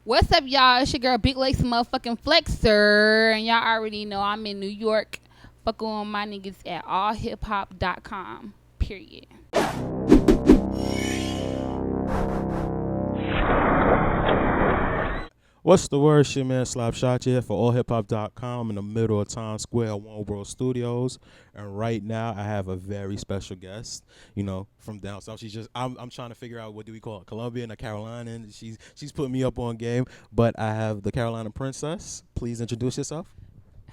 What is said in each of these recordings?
What's up, y'all? It's your girl, Big Lex the motherfucking Flexer. And y'all already know I'm in New York. Fuck on my niggas at AllHipHop.com. Period. What's the word, shit, man? Slap Shot here for AllHipHop.com in the middle of Times Square, One World Studios. And right now, I have a very special guest, from down south. I'm trying to figure out what do we call it, Colombian or Carolinian. She's putting me up on game, but I have the Carolina Princess. Please introduce yourself.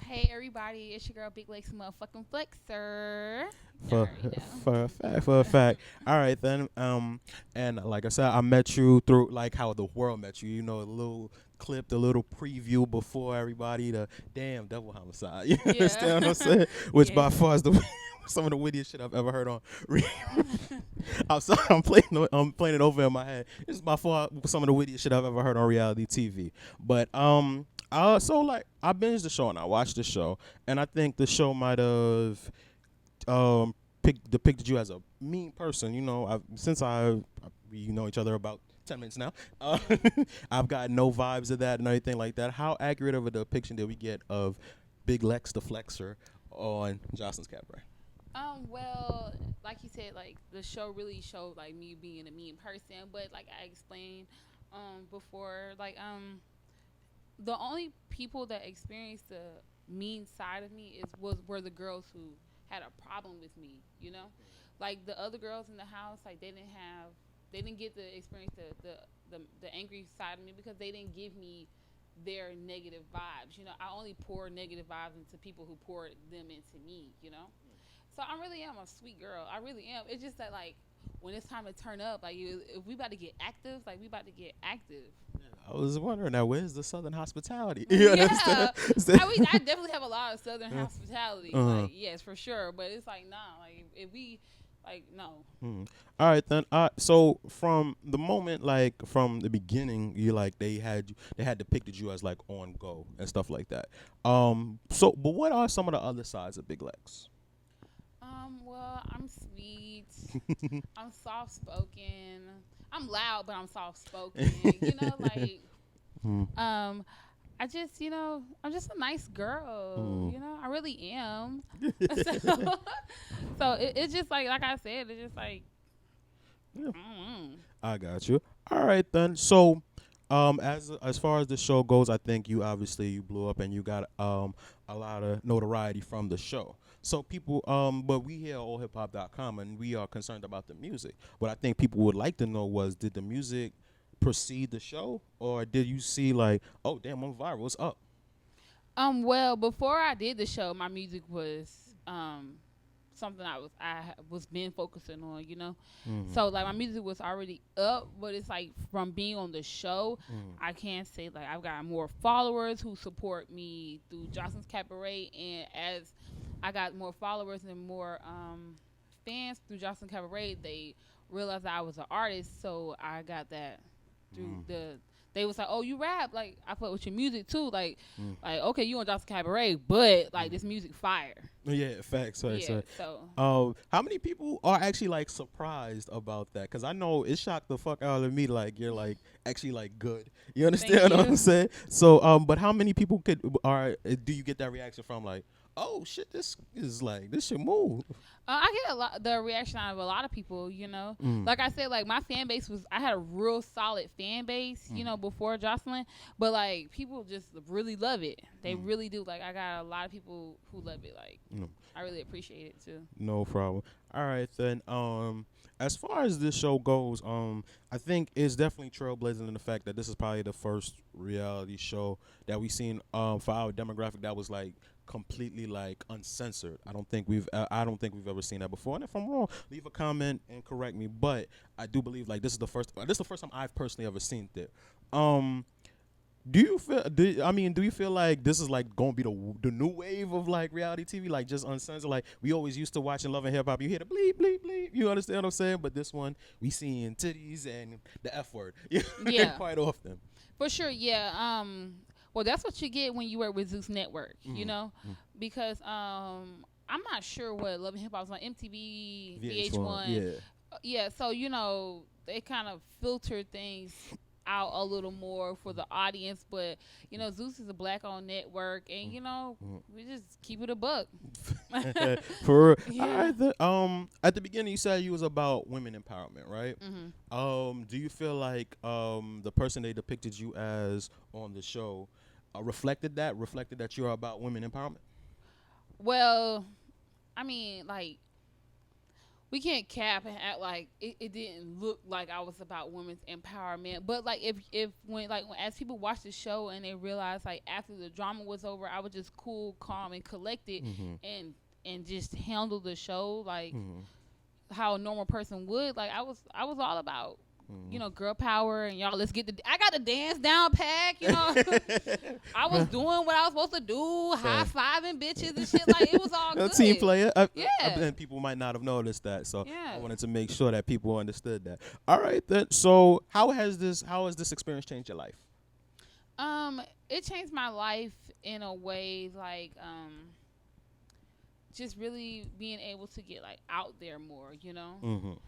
Hey, everybody. It's your girl, Big Lex the motherfucking Flexer. For a fact. All right, then. And like I said, I met you through like how the world met you. A little clip, a little preview before everybody. The damn Double Homicide. You understand what I'm saying? Which by far is some of the wittiest shit I've ever heard on. I'm sorry, I'm playing it over in my head. This is by far some of the wittiest shit I've ever heard on reality TV. But so like I binged the show and I watched the show, and I think the show might have depicted you as a mean person. Since we know each other about 10 minutes now, I've got no vibes of that and anything like that. How accurate of a depiction did we get of Big Lex the Flexer on Jocelyn's Cabaret? Well, like you said, like the show really showed like me being a mean person, but like I explained before, like the only people that experienced the mean side of me were the girls who had a problem with me, like the other girls in the house, like they didn't get to experience the angry side of me because they didn't give me their negative vibes. I only pour negative vibes into people who pour them into me. So I really am a sweet girl. I really am. It's just that like when it's time to turn up, like if we about to get active, like we about to get active. I was wondering now, where's the Southern hospitality? I definitely have a lot of Southern hospitality. Like, yes, for sure. But it's like, nah, like if we, like, no. All right, then. So from the moment, like from the beginning, you like they had depicted you as like on go and stuff like that. But what are some of the other sides of Big Lex? Well, I'm sweet. I'm soft spoken. I'm loud, but I'm soft spoken. I just, I'm just a nice girl. I really am. So it's just like I said, it's just like. Yeah. I got you. All right then. So, as far as the show goes, I think you blew up and you got a lot of notoriety from the show. So people, but we here at AllHipHop.com and we are concerned about the music. What I think people would like to know was, did the music precede the show, or did you see like, oh damn, I'm viral, what's up? Well, before I did the show, my music was something I was been focusing on, So like my music was already up, but it's like from being on the show, I can't say like I've got more followers who support me through Johnson's Cabaret, and as I got more followers and more fans through Jocelyn Cabaret, they realized that I was an artist, so I got that through they was like, oh, you rap, like I fuck with your music too, like okay, you on Jocelyn Cabaret, but like this music fire. Yeah, facts. Yeah, so how many people are actually like surprised about that? Because I know it shocked the fuck out of me. Like you're like actually like good. You understand what I'm saying? So but how many people do you get that reaction from? Like, oh shit, this should move. I get the reaction out of a lot of people, Like I said, like my fan base I had a real solid fan base, before Jocelyn, but like people just really love it. They really do. Like I got a lot of people who love it. Like I really appreciate it too. No problem. All right then. As far as this show goes, I think it's definitely trailblazing in the fact that this is probably the first reality show that we've seen for our demographic that was like completely like uncensored. I don't think we've ever seen that before. And if I'm wrong, leave a comment and correct me. But I do believe like this is the first time I've personally ever seen it. Do you feel like this is like gonna be the new wave of like reality TV, like just uncensored? Like we always used to watching Love and Hip Hop, you hear the bleep bleep bleep. You understand what I'm saying? But this one, we seeing titties and the F word. Yeah, quite often. For sure, yeah. Well, that's what you get when you work with Zeus Network, because I'm not sure what Love and Hip Hop was on MTV, VH1. Yeah. So they kind of filter things out a little more for the audience. But you know, Zeus is a black-owned network, and you know, we just keep it a buck. For real. Yeah. All right, at the beginning you said you was about women empowerment, right? Do you feel like the person they depicted you as on the show reflected that you're about women empowerment? Well, I mean, like, we can't cap and act like it didn't look like I was about women's empowerment. But like if when as people watch the show and they realize like after the drama was over, I was just cool, calm, and collected, and just handle the show like how a normal person would. Like I was all about you know, girl power, and y'all, let's get I got the dance down pack, you know. I was doing what I was supposed to do, high-fiving bitches and shit. Like, it was all good. Team player. Yeah. And people might not have noticed that, so yeah. I wanted to make sure that people understood that. All right, then. So how has this experience changed your life? It changed my life in a way, like, just really being able to get, like, out there more, you know.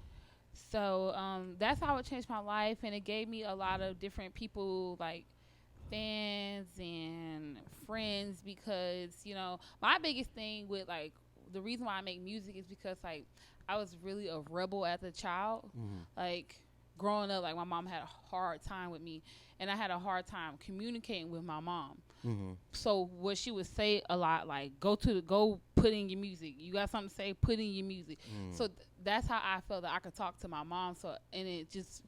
So that's how it changed my life, and it gave me a lot of different people, like fans and friends, because, you know, my biggest thing with, like, the reason why I make music is because, like, I was really a rebel as a child. Like, growing up, like, my mom had a hard time with me, and I had a hard time communicating with my mom. So what she would say a lot, like, go put in your music. You got something to say, put in your music. So that's how I felt that I could talk to my mom. So, and it just,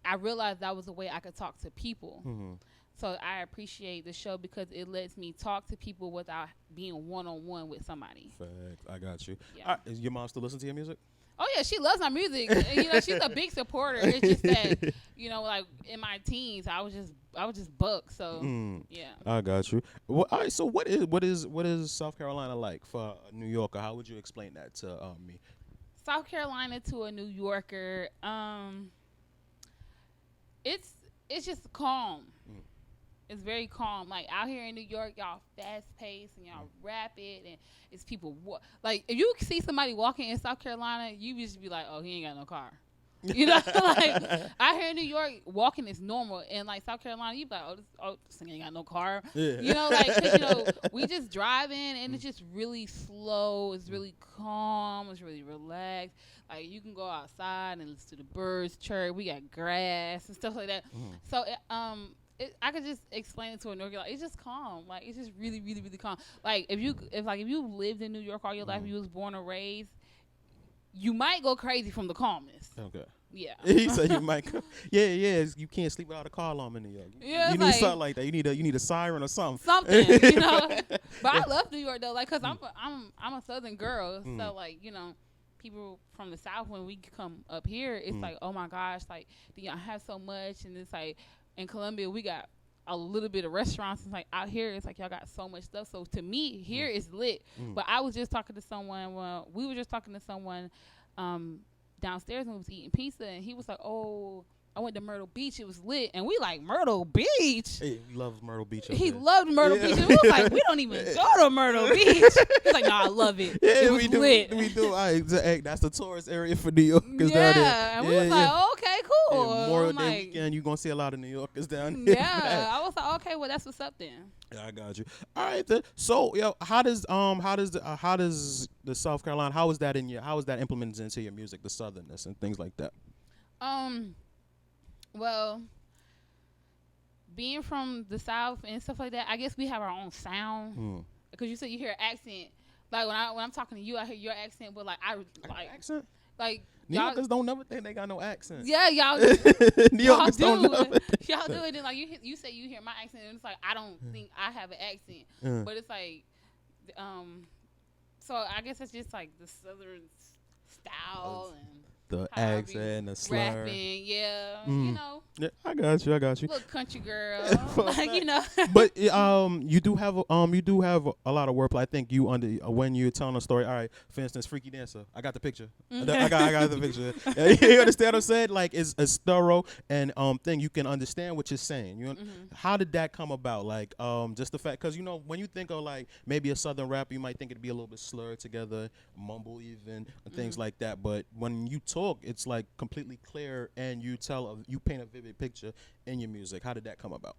I realized that was a way I could talk to people. So I appreciate the show because it lets me talk to people without being one-on-one with somebody. Fact. I got you. Yeah. Is your mom still listen to your music? Oh, yeah, she loves my music. You know, she's a big supporter. It's just that, you know, like, in my teens, I was just buck. So, yeah. I got you. Well, all right, so what is South Carolina like for a New Yorker? How would you explain that to me? South Carolina to a New Yorker, it's just calm. It's very calm. Like, out here in New York, y'all fast-paced and y'all rapid, and it's people like, if you see somebody walking in South Carolina, you just be like, oh, he ain't got no car. You know, like, out here in New York, walking is normal, and like South Carolina, you be like, this thing ain't got no car. Yeah. You know, like, 'cause, you know, we just driving, and it's just really slow. It's really calm. It's really relaxed. Like, you can go outside and listen to the birds chirp. We got grass and stuff like that. So, I could just explain it to a New Yorker. Like, it's just calm. Like, it's just really, really, really calm. Like, if you lived in New York all your life, you was born and raised, you might go crazy from the calmness. Okay. Yeah. He said you might. Yeah. You can't sleep without a car alarm in New York. Yeah, you need something like that. You need a siren or something. Something, you know. But I love New York though, like, 'cause I'm a Southern girl, so, like, you know, people from the South, when we come up here, it's like, oh my gosh, like, y'all have so much, and it's like, in Columbia we got a little bit of restaurants. It's like, out here it's like y'all got so much stuff. So to me, here is lit. But I was just talking to someone. Well, we were just talking to someone downstairs, and we was eating pizza, and he was like, "Oh, I went to Myrtle Beach. It was lit." And we like, Myrtle Beach? Hey, he loves Myrtle Beach. He loved Myrtle Beach. And we was like, we don't even go to Myrtle Beach. He's like, no, I love it. Yeah, it was lit. We do. That's the tourist area for New Yorkers down there. Yeah, and we was like, okay, cool. Yeah, Memorial Day like, weekend, you're going to see a lot of New Yorkers down there. Yeah, I was like, okay, well, that's what's up then. Yeah, I got you. All right, then. So, yo, how does the South Carolina, how is that implemented into your music, the southernness and things like that? Well, being from the South and stuff like that, I guess we have our own sound. Because you said you hear an accent. Like, when I'm talking to you, I hear your accent, but like, accent? Like, New Yorkers don't never think they got no accent. Yeah, y'all. New Yorkers y'all don't know. Y'all do it. Then, like, you say you hear my accent, and it's like, I don't think I have an accent. But it's like, so I guess it's just like the Southern style and the accent, the slur. Rapping, yeah, you know. Yeah, I got you. Little country girl, like, you know. But you do have a lot of wordplay. I think you when you're telling a story. All right, for instance, Freaky Dancer. I got the picture. I got the picture. You understand what I'm saying? Like, it's thorough and thing. You can understand what you're saying. You how did that come about? Like, just the fact, because, you know, when you think of like maybe a Southern rapper, you might think it'd be a little bit slurred together, mumble even, and things like that. But when you talk talk, it's like completely clear, and you paint a vivid picture in your music. How did that come about?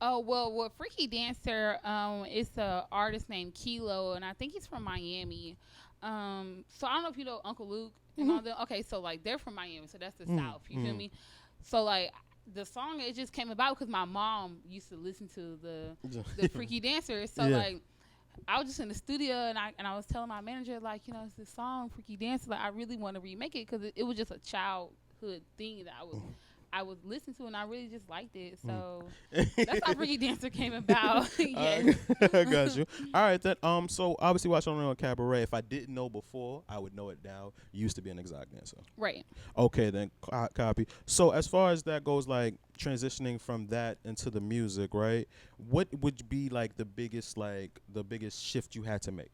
Oh well, with Freaky Dancer, it's a artist named Kilo, and I think he's from Miami. So I don't know if you know Uncle Luke and all them. Okay, so like they're from Miami, so that's the South. You feel me? So like the song, it just came about because my mom used to listen to the Freaky Dancer. So like I was just in the studio, and I was telling my manager, like, it's this song Freaky Dancer, like I really want to remake it because it was just a childhood thing that I was listening to, and I really just liked it. So that's how Freaky Dancer came about. Yes. I got you. All right, then. So obviously watching on Cabaret. If I didn't know before, I would know it now. You used to be an exotic dancer. Right. Okay, then copy. So as far as that goes, like transitioning from that into the music, right? What would be like the biggest shift you had to make?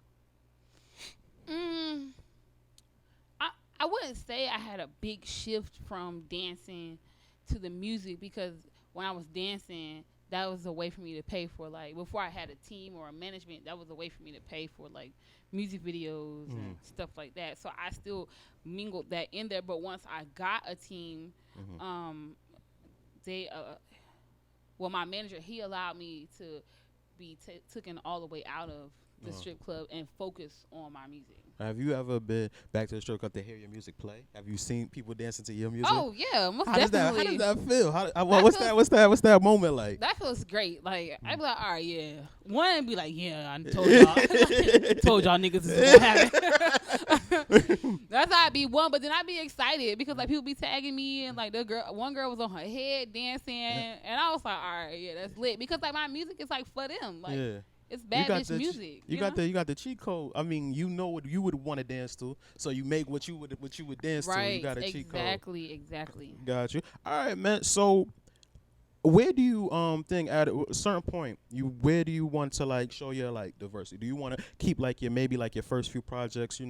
I wouldn't say I had a big shift from dancing to the music, because when I was dancing, that was a way for me to pay for, like, before I had a team or a management, that was a way for me to pay for like music videos and stuff like that. So I still mingled that in there, but once I got a team, my manager, he allowed me to be taken all the way out of the strip club and focus on my music. Have you ever been back to the strip club to hear your music play? Have you seen people dancing to your music? Oh yeah, most how definitely. Does that feel? What's that moment like? That feels great. Like I'd be like, all right, yeah. One be like, yeah, I told y'all, told y'all niggas this is gonna happen. That's how I'd be one, but then I'd be excited because like people be tagging me, and like one girl was on her head dancing, and I was like, all right, yeah, that's lit, because like my music is like for them, like. Yeah. It's bad bitch music. You got the cheat code. I mean, you know what you would want to dance to, so you make what you would dance to. You got a cheat code. Exactly. Got you. All right, man. So, where do you think at a certain point where do you want to like show your like diversity? Do you want to keep like your first few projects,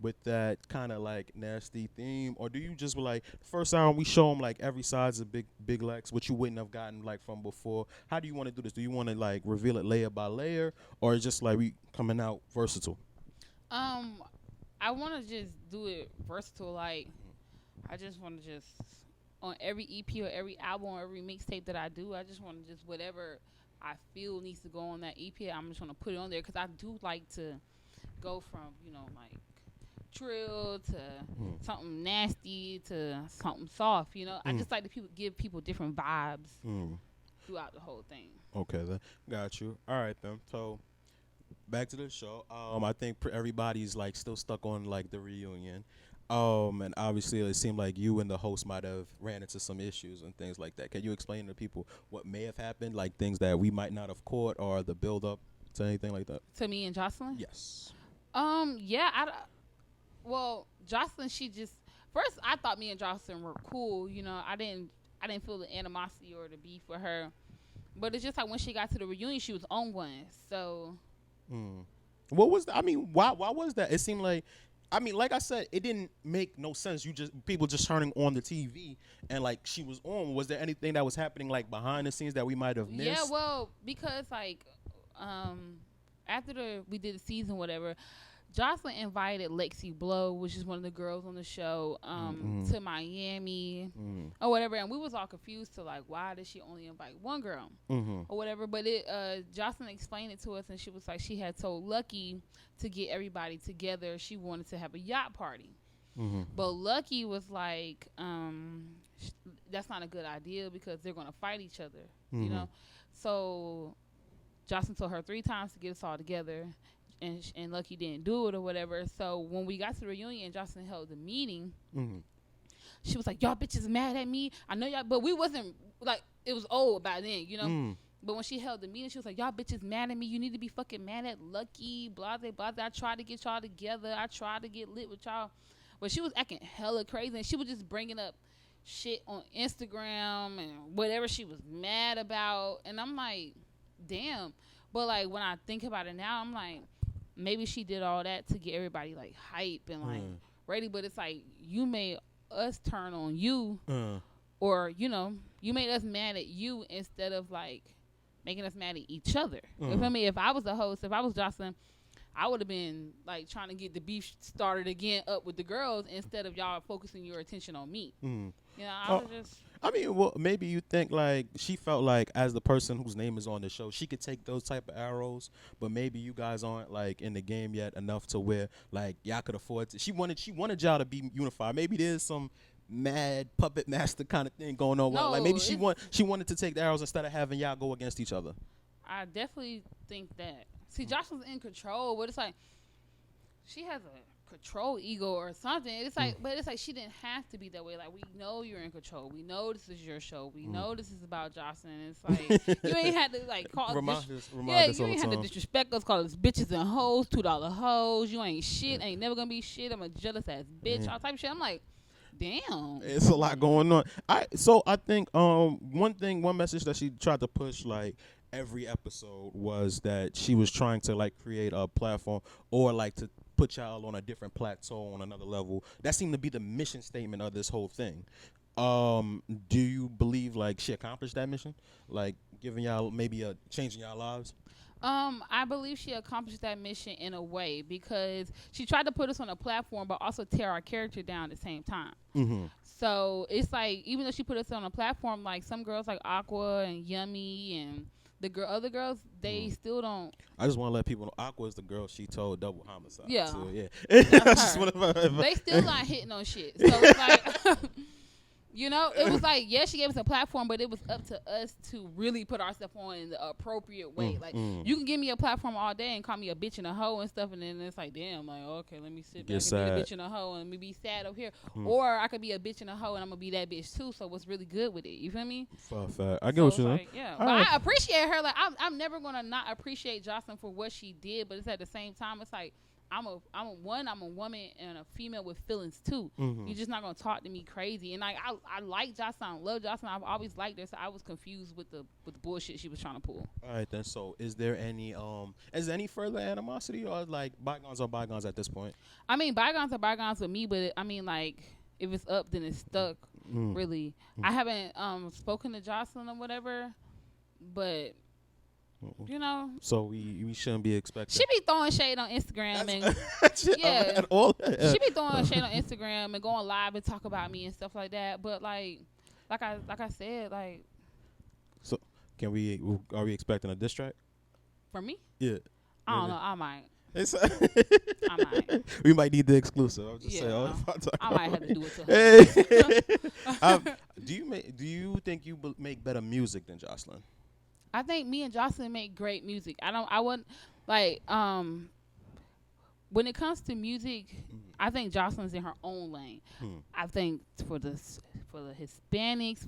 with that kind of like nasty theme, or do you just like first album we show them like every side's a big Lex, which you wouldn't have gotten like from before? How do you want to do this? Do you want to like reveal it layer by layer, or just like we coming out versatile? I want to just do it versatile. Like I just want to just on every EP or every album or every mixtape that I do, I just want to just whatever I feel needs to go on that EP, I'm just going to put it on there, because I do like to go from, like trill to something nasty to something soft, I just like to give people different vibes throughout the whole thing. Okay, then. Got you. All right, then. So, back to the show. I think everybody's like still stuck on like the reunion. And obviously it seemed like you and the host might have ran into some issues and things like that. Can you explain to people what may have happened, like things that we might not have caught, or the build up to anything like that? To me and Jocelyn? Yes. Yeah. Jocelyn, first I thought me and Jocelyn were cool. I didn't feel the animosity or the beef with her, but it's just like when she got to the reunion, she was on one. So. What was that? I mean, why was that? It seemed like. Like I said, it didn't make no sense. People just turning on the TV and like she was on. Was there anything that was happening like behind the scenes that we might have missed? Yeah, well, because like after we did the season, whatever, Jocelyn invited Lexi Blow, which is one of the girls on the show, to Miami or whatever, and we was all confused to like, why did she only invite one girl or whatever? But Jocelyn explained it to us, and she was like, she had told Lucky to get everybody together. She wanted to have a yacht party, but Lucky was like, that's not a good idea because they're gonna fight each other, So Jocelyn told her 3 times to get us all together. And Lucky didn't do it or whatever. So when we got to the reunion, Jocelyn held the meeting. She was like, y'all bitches mad at me. I know y'all, but we wasn't like, it was old by then, But when she held the meeting, she was like, y'all bitches mad at me. You need to be fucking mad at Lucky, blah, blah, blah. I tried to get y'all together. I tried to get lit with y'all. But she was acting hella crazy. And she was just bringing up shit on Instagram and whatever she was mad about. And I'm like, damn. But like, when I think about it now, I'm like, maybe she did all that to get everybody like hype and like ready, but it's like you made us turn on you, or you made us mad at you instead of like making us mad at each other. You feel me? If I was the host, if I was Jocelyn, I would have been like trying to get the beef started again up with the girls instead of y'all focusing your attention on me. Mm. You know, I was just. I mean, well, maybe you think like she felt like as the person whose name is on the show, she could take those type of arrows, but maybe you guys aren't like in the game yet enough to where like y'all could afford to. She wanted y'all to be unified. Maybe there's some mad puppet master kind of thing going on. No, like maybe she wanted to take the arrows instead of having y'all go against each other. I definitely think that. See, Jocelyn's in control, but it's like she has a control ego or something. It's like, but it's like she didn't have to be that way. Like, we know you're in control. We know this is your show. We know this is about Jocelyn. It's like you ain't had to like call us. You ain't had to disrespect us, call us bitches and hoes, $2 hoes. You ain't shit. Ain't never gonna be shit. I'm a jealous ass bitch. All type of shit. I'm like, damn. It's a lot going on. I think one message that she tried to push like every episode was that she was trying to like create a platform or like to put y'all on a different plateau on another level. That seemed to be the mission statement of this whole thing. Do you believe like she accomplished that mission, like giving y'all maybe changing y'all lives? I believe she accomplished that mission in a way because she tried to put us on a platform but also tear our character down at the same time. Mm-hmm. So it's like, even though she put us on a platform, like some girls like Aqua and Yummy and the other girls, they still don't. I just want to let people know Aqua is the girl she told Double Homicide. Yeah. So, yeah. They still not hitting on shit. So it's like, you know, it was like, yeah, she gave us a platform, but it was up to us to really put our stuff on in the appropriate way. Like, you can give me a platform all day and call me a bitch and a hoe and stuff, and then it's like, damn, like, okay, let me sit back and be a bitch and a hoe and be sad over here. Or I could be a bitch and a hoe and I'm going to be that bitch too, so what's really good with it? You feel me? I get what you're saying. Yeah, but I appreciate her. Like, I'm never going to not appreciate Jocelyn for what she did, but it's at the same time, it's like, I'm a woman and a female with feelings too. You're just not gonna talk to me crazy. And like I like Jocelyn, I love Jocelyn. I've always liked her, so I was confused with the bullshit she was trying to pull. All right then. So is there any further animosity or like bygones are bygones at this point? I mean, bygones are bygones with me, but I mean, like, if it's up, then it's stuck. Really, I haven't spoken to Jocelyn or whatever, but. You know, so we shouldn't be expecting. She be throwing shade on Instagram and she be throwing shade on Instagram and going live and talk about me and stuff like that. But like I said, like. So are we expecting a diss track? For me? Yeah. I don't know. I might. I might. We might need the exclusive. I'm just saying. I might have to do it to her. Do you think you make better music than Jocelyn? I think me and Jocelyn make great music. I wouldn't like when it comes to music, I think Jocelyn's in her own lane. I think for the Hispanics,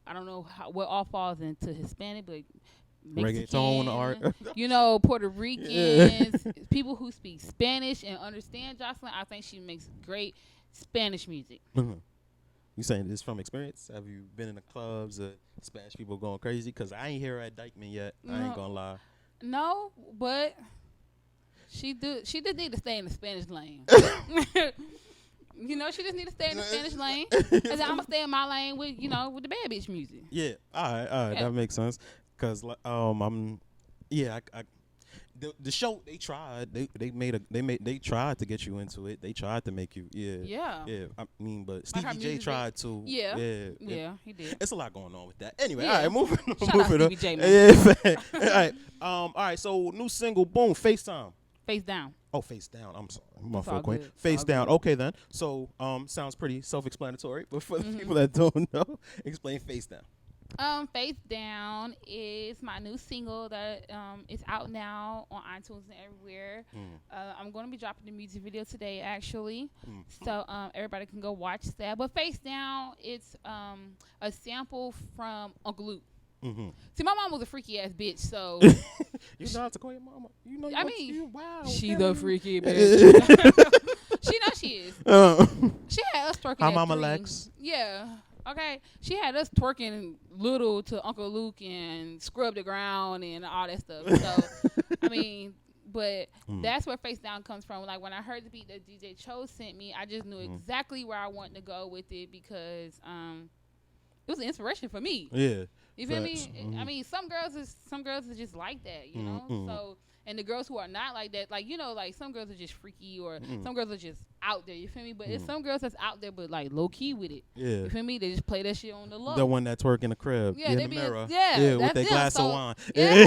I don't know what all falls into Hispanic, but reggaeton art. You know, Puerto Ricans, people who speak Spanish and understand Jocelyn. I think she makes great Spanish music. You saying this from experience? Have you been in the clubs, Spanish people going crazy? Because I ain't here at Dykeman yet. I ain't gonna lie. No, but she did need to stay in the Spanish lane. You know, she just need to stay in the Spanish lane, and then I'm gonna stay in my lane with the bad bitch music. Yeah, all right, yeah. That makes sense. Cause The show they tried they tried to get you into it. They tried to make you yeah. I mean, but Stevie J tried to yeah he did. It's a lot going on with that. Anyway, all right, moving on. Stevie J, man. All right. So new single, boom, FaceTime. Face down. Oh, face down. I'm sorry, my fault, Queen. Face down. Good. Okay then. So sounds pretty self-explanatory, but for the people that don't know, explain face down. Face Down is my new single that is out now on iTunes and everywhere. I'm going to be dropping the music video today, actually. So everybody can go watch that. But Face Down, it's a sample from Uncle Luke. See, my mom was a freaky ass bitch, so you know how to call your mama. You know, wow, she the freaky bitch. She knows she is. She had us twerking. Hi, Mama Lex. Yeah. Okay, she had us twerking little to Uncle Luke and Scrub the Ground and all that stuff. So, I mean, but that's where Face Down comes from. Like, when I heard the beat that DJ Cho sent me, I just knew exactly where I wanted to go with it because it was an inspiration for me. Yeah. You feel Facts. me? I mean, some girls is just like that, you know. So, and the girls who are not like that, like, you know, like some girls are just freaky, or some girls are just out there. You feel me? But it's some girls that's out there, but like low key with it. Yeah. You feel me? They just play that shit on the low. The one that's working the crib. Yeah, in they the be mirror. yeah, with their them. glass So, of wine. Yeah.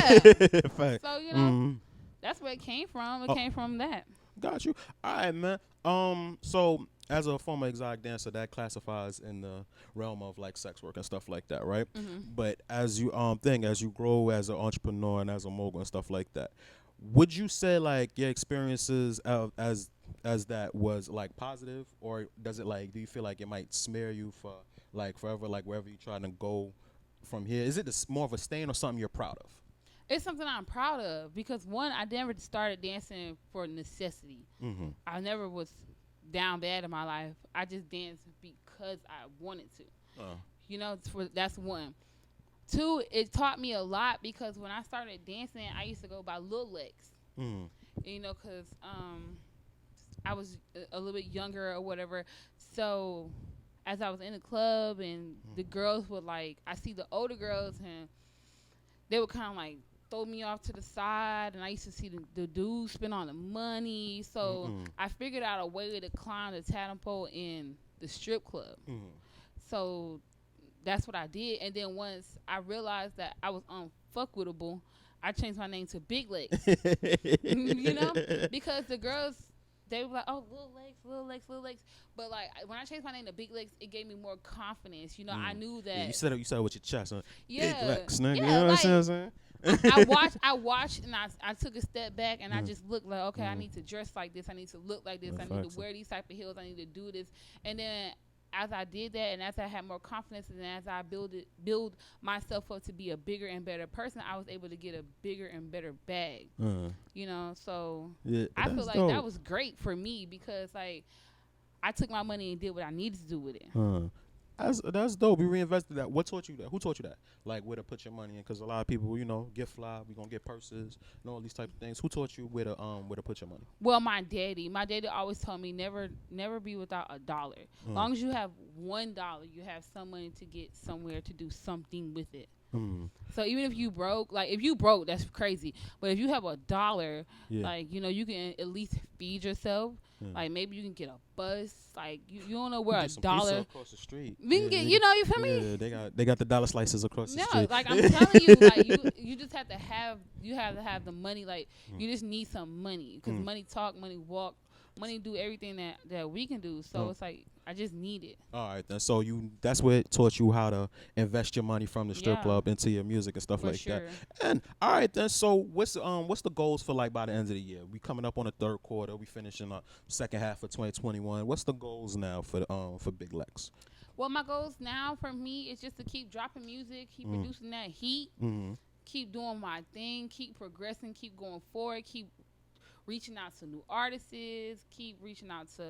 Fact. So, you know, that's where it came from. It came from that. Got you. All right, man. So as a former exotic dancer, that classifies in the realm of like sex work and stuff like that, right? But as you as you grow as an entrepreneur and as a mogul and stuff like that, would you say like your experiences as that was like positive, or does it like, do you feel like it might smear you for like forever, like wherever you trying to go from here? Is it more of a stain or something you're proud of? It's something I'm proud of because, one, I never started dancing for necessity. I never was down bad in my life. I just danced because I wanted to. You know, that's one. Two, it taught me a lot because when I started dancing, I used to go by Lil Lex. You know, because I was a little bit younger or whatever. So as I was in the club and the girls would like, I see the older girls and they would kind of like throw me off to the side, and I used to see the dudes spend all the money. So I figured out a way to climb the totem pole in the strip club. So that's what I did. And then once I realized that I was unfuckwittable, I changed my name to Big Lex. You know? Because the girls, they were like, oh, Lil Lex. But like when I changed my name to Big Lex, it gave me more confidence. You know, I knew that. Yeah, you said it with your chest. Huh? Yeah. Big Lex, nigga. Yeah, you know like, what I'm saying? I watched and I took a step back and I just looked like, okay, I need to dress like this. I need to look like this. I need to wear these type of heels. I need to do this. And then as I did that and as I had more confidence and as I build myself up to be a bigger and better person, I was able to get a bigger and better bag. You know, so yeah, I feel like dope. that was great for me because like I took my money and did what I needed to do with it. That's dope. You reinvested that. What taught you that? Who taught you that? Like where to put your money in? Because a lot of people, you know, get fly. We gonna get purses and all these type of things. Who taught you where to put your money? Well, my daddy always told me never be without a dollar. As long as you have $1, you have some money to get somewhere to do something with it. So even if you broke, that's crazy. But if you have $1, like, you know, you can at least feed yourself. Like maybe you can get a bus. Like you don't know where $1 across the street. We can get, you know, you feel me? Yeah, they got the dollar slices across the street. No, like I'm telling you, like you just have to have the money. Like you just need some money because money talk, money walk, money do everything that we can do. So it's like I just need it. All right, then. So that's what it taught you how to invest your money from the strip club into your music and stuff like that. And all right, then. So what's the goals for like by the end of the year? We coming up on the third quarter. We finishing up second half of 2021. What's the goals now for Big Lex? Well, my goals now for me is just to keep dropping music, keep producing that heat, keep doing my thing, keep progressing, keep going forward, keep reaching out to new artists, keep reaching out to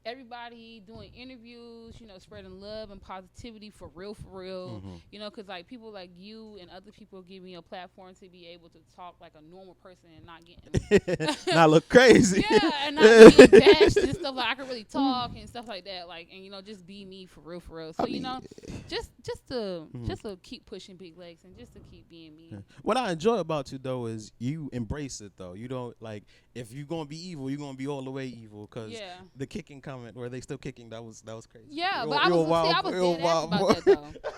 everybody, doing interviews, you know, spreading love and positivity for real, you know, because like people like you and other people give me a platform to be able to talk like a normal person and not getting not look crazy. Yeah, and not being bashed and stuff. Like I can really talk and stuff like that, like, and you know, just be me for real. So you know, just to keep pushing Big Legs and just to keep being me. What I enjoy about you though is you embrace it though. You don't like, if you're gonna be evil, you're gonna be all the way evil because the kicking comment, or they still kicking, that was crazy. Yeah, but I was dead ass about that though.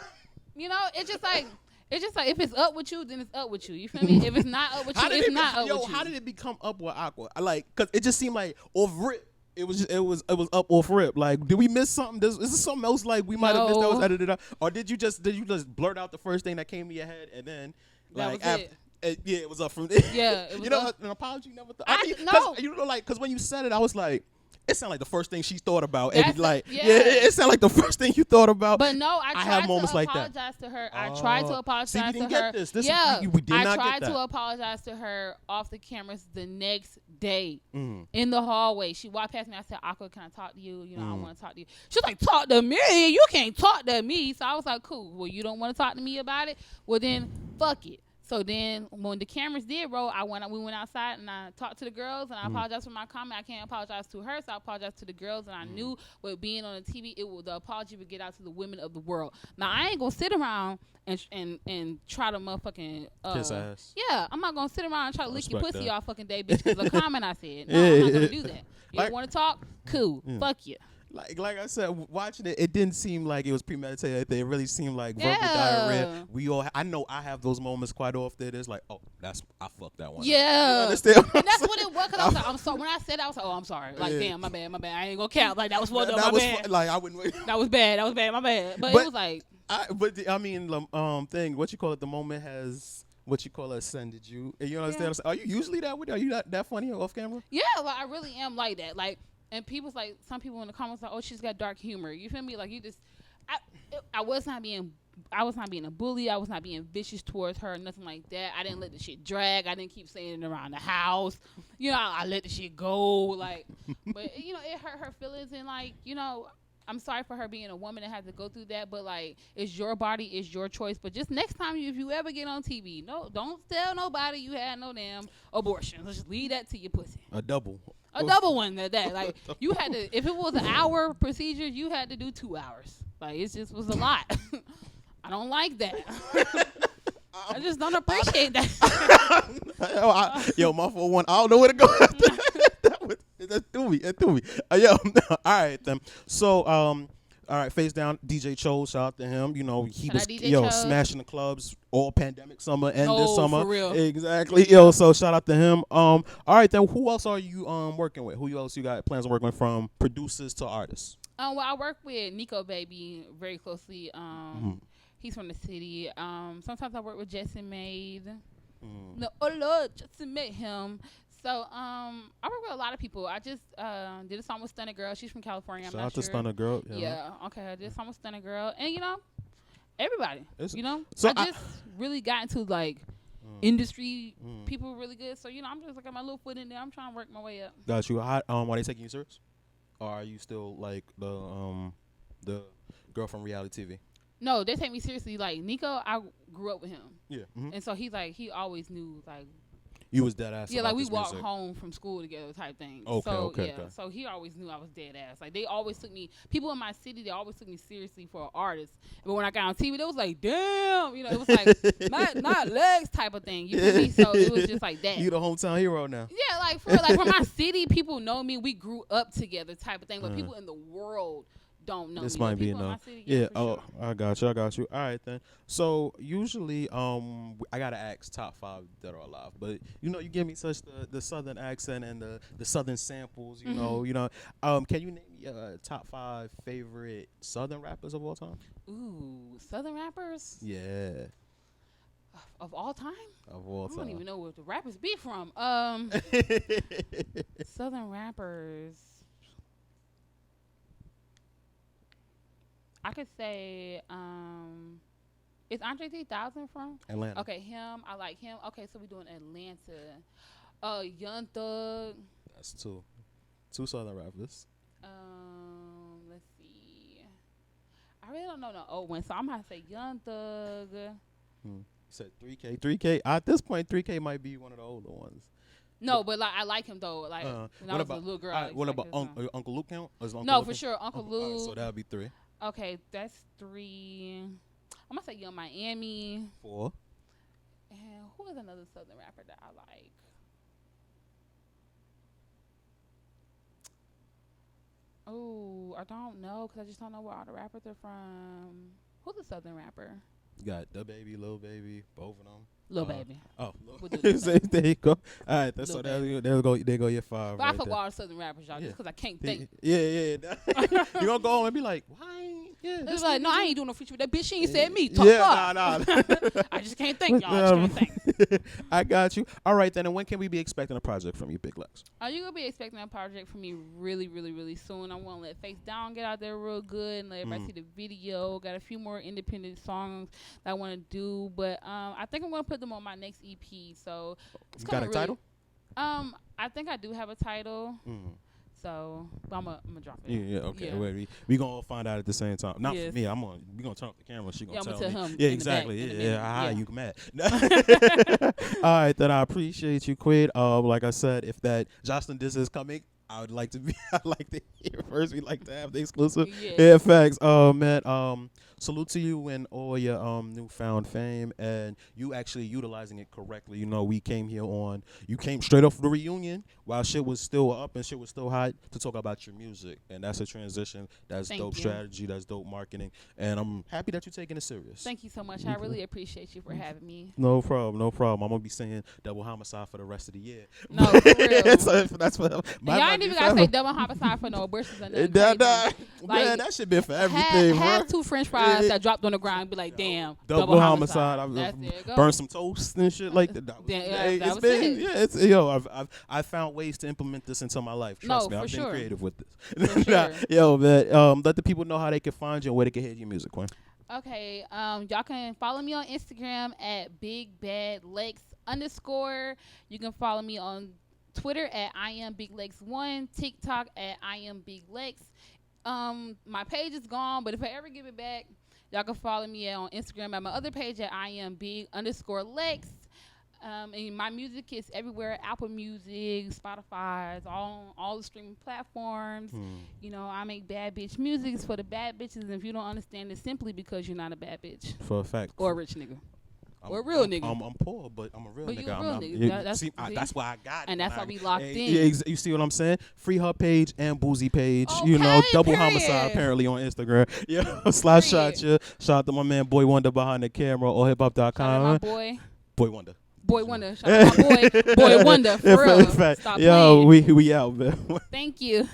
You know, it's just like if it's up with you, then it's up with you. You feel me? If it's not up with you, it's not up with you. How did it become up with Aqua? Like, cause it just seemed like off rip. It was up off rip. Like, did we miss something? Is this something else like we might have missed that was edited out? Or did you just blurt out the first thing that came to your head and then like after? It was up from there. Yeah, it was you know, up. An apology never thought. No. You know, like, cause when you said it, I was like, it sounded like the first thing she thought about. That's It sounded like the first thing you thought about. But no, I tried to apologize to her. I tried to apologize to her. See, we didn't get this. We did I not get that. tried to apologize to her off the cameras the next day in the hallway. She walked past me. I said, Aqua, can I talk to you? You know, I want to talk to you. She was like, talk to me? You can't talk to me. So I was like, cool. Well, you don't want to talk to me about it? Well, then fuck it. So then when the cameras did roll, we went outside and I talked to the girls and I apologized for my comment. I can't apologize to her, so I apologized to the girls. And I knew with being on the TV, the apology would get out to the women of the world. Now I ain't gonna sit around and try to motherfucking kiss ass. Yeah, I'm not gonna sit around and try to lick your pussy that. all fucking day, bitch. Because a comment I said. No, I'm not gonna do that. You don't want to talk? Cool. Fuck you. Like I said, watching it didn't seem like it was premeditated. It really seemed like verbal diarrhea. I know I have those moments quite often. It's like, oh, I fucked that one. Yeah, you understand? And that's what it was. Cause I was like, I'm sorry. When I said that, I was like, oh, I'm sorry. Like, damn, my bad. I ain't gonna count. Like that was one of my bad. Like I wouldn't. That was bad. My bad. But it was like. I mean, what you call it? The moment has. What you call it ascended you. You understand? Yeah. Are you usually that way? Are you that funny off camera? Yeah, like I really am like that. Like. And people's like, some people in the comments like, oh, she's got dark humor. You feel me? Like you just, I was not being a bully. I was not being vicious towards her, nothing like that. I didn't let the shit drag. I didn't keep saying it around the house. I let the shit go. Like, but it hurt her feelings and like, I'm sorry for her being a woman that had to go through that. But like, it's your body, it's your choice. But just next time, if you ever get on TV, don't tell nobody you had no damn abortion. Let's just leave that to your pussy. A double one that like you had to, if it was an hour procedure, you had to do 2 hours. Like it just was a lot. I don't like that. I just don't appreciate that. Yo, my 4-1, I don't know where to go after that threw me. Yo, all right then. So all right, face down, DJ Cho, shout out to him. He was smashing the clubs all pandemic summer and this summer. For real. Exactly. So shout out to him. All right then, who else are you working with? Who else you got plans on working with, from producers to artists? Well, I work with Nico Baby very closely. He's from the city. Sometimes I work with Justin Made. No, oh Lord, Justin Made him. So, I work with a lot of people. I just did a song with Stunner Girl. She's from California. Shout out to Stunner Girl. Yeah. Okay. I did a song with Stunner Girl. And, everybody. So I just really got into, like, industry people really good. So, I'm just, like, got my little foot in there. I'm trying to work my way up. Got you. Are they taking you serious? Or are you still, like, the girl from reality TV? No, they take me seriously. Like, Nico, I grew up with him. Yeah. And so, he's, like, he always knew, like, you was dead ass. Yeah, like we walked home from school together type thing. Okay. So he always knew I was dead ass. Like they always took me, people in my city, they always took me seriously for an artist. But when I got on TV, they was like, damn, it was like not legs type of thing. You feel me? So it was just like that. You the hometown hero now. Yeah, like from my city, people know me. We grew up together type of thing. But people in the world don't know this me. might be enough. Yeah. Sure. I got you. All right then. So usually, I gotta ask top 5 that are alive. But you give me such the southern accent and the southern samples. You know. Can you name me top 5 favorite southern rappers of all time? Ooh, southern rappers. Yeah. Of all time? Of all time. I don't even know where the rappers be from. Southern rappers. I could say, is Andre 3000 from? Atlanta. Okay, him. I like him. Okay, so we're doing Atlanta. Young Thug. That's 2 southern rappers. Let's see. I really don't know no old one, so I'm going to say Young Thug. You said 3K. 3K. At this point, 3K might be one of the older ones. No, but like I like him though. Like when I was a little girl. What about Uncle Luke count? No, for sure, Uncle Luke. So that'll be 3. Okay, that's 3. I'm gonna say Young Miami. 4. And who is another southern rapper that I like? Oh, I don't know because I just don't know where all the rappers are from. Who's a southern rapper? You got the baby, Lil Baby, both of them. Lil Baby. Oh, there you go. All right, that's so there go your 5. But I fuck with all the southern rappers, y'all, just because I can't think. Yeah. You gonna go home and be like, why? Yeah. It's like, no, I ain't doing no feature with that bitch. She ain't said me. Nah. I just can't think, y'all. I just can't think. I got you. All right, then. And when can we be expecting a project from you, Big Lex? You're going to be expecting a project from me really, really, really soon. I want to let Face Down get out there real good and let everybody see the video. Got a few more independent songs that I want to do. But I think I'm going to put them on my next EP. So it's got a title? I think I do have a title. So, but I'm gonna drop it. Yeah, okay. Yeah. Wait, we gonna find out at the same time. Not Yes. for me. We gonna turn off the camera. She gonna I'm tell gonna me. tell him. Yeah, in exactly. The back, Yeah. yeah. You mad? All right, then I appreciate you, Quid. Like I said, if that Jocelyn this is coming, I would like to be. I'd like to hear first. We like to have the exclusive. Yeah. Yeah, facts. Man. Salute to you and all your newfound fame and you actually utilizing it correctly. You know, we came here on. You came straight off the reunion while shit was still up and shit was still hot to talk about your music, and that's a transition. That's dope strategy. That's dope marketing, and I'm happy that you're taking it serious. Thank you so much. I really appreciate you for having me. No problem. I'm gonna be saying Double Homicide for the rest of the year. No, for real. So that's what y'all ain't even gotta say Double Homicide for no abortions or nothing. Like, man, that shit been for everything, bro. Have 2 French fries that dropped on the ground and be like, damn, Double homicide. I've burned some toast and shit like that. I found ways to implement this into my life. Trust me, I've been creative with this. Yo, man, let the people know how they can find you and where they can hear your music, Quinn. Okay, y'all can follow me on Instagram at BigBadLex_. You can follow me on Twitter at I am Big Lex 1, TikTok at I am Big Lex. My page is gone, but if I ever give it back, y'all can follow me on Instagram at my other page at I am Big_Lex. And my music is everywhere: Apple Music, Spotify, all the streaming platforms. You know, I make bad bitch music for the bad bitches. And if you don't understand it, simply because you're not a bad bitch for a fact or a rich nigga. Or a real nigga. I'm poor, but I'm a real nigga. You a real nigga. That's why I got it. And that's why we locked in. You see what I'm saying? Free her page and Boozy page. Okay, you know, Double Homicide apparently on Instagram. Yeah, slash shot you. Shout out to my man Boy Wonder behind the camera. AllHipHop.com. Shout out my Boy Wonder. Boy Wonder. Shout out my boy Wonder. For real. Yo, we out, man. Thank you.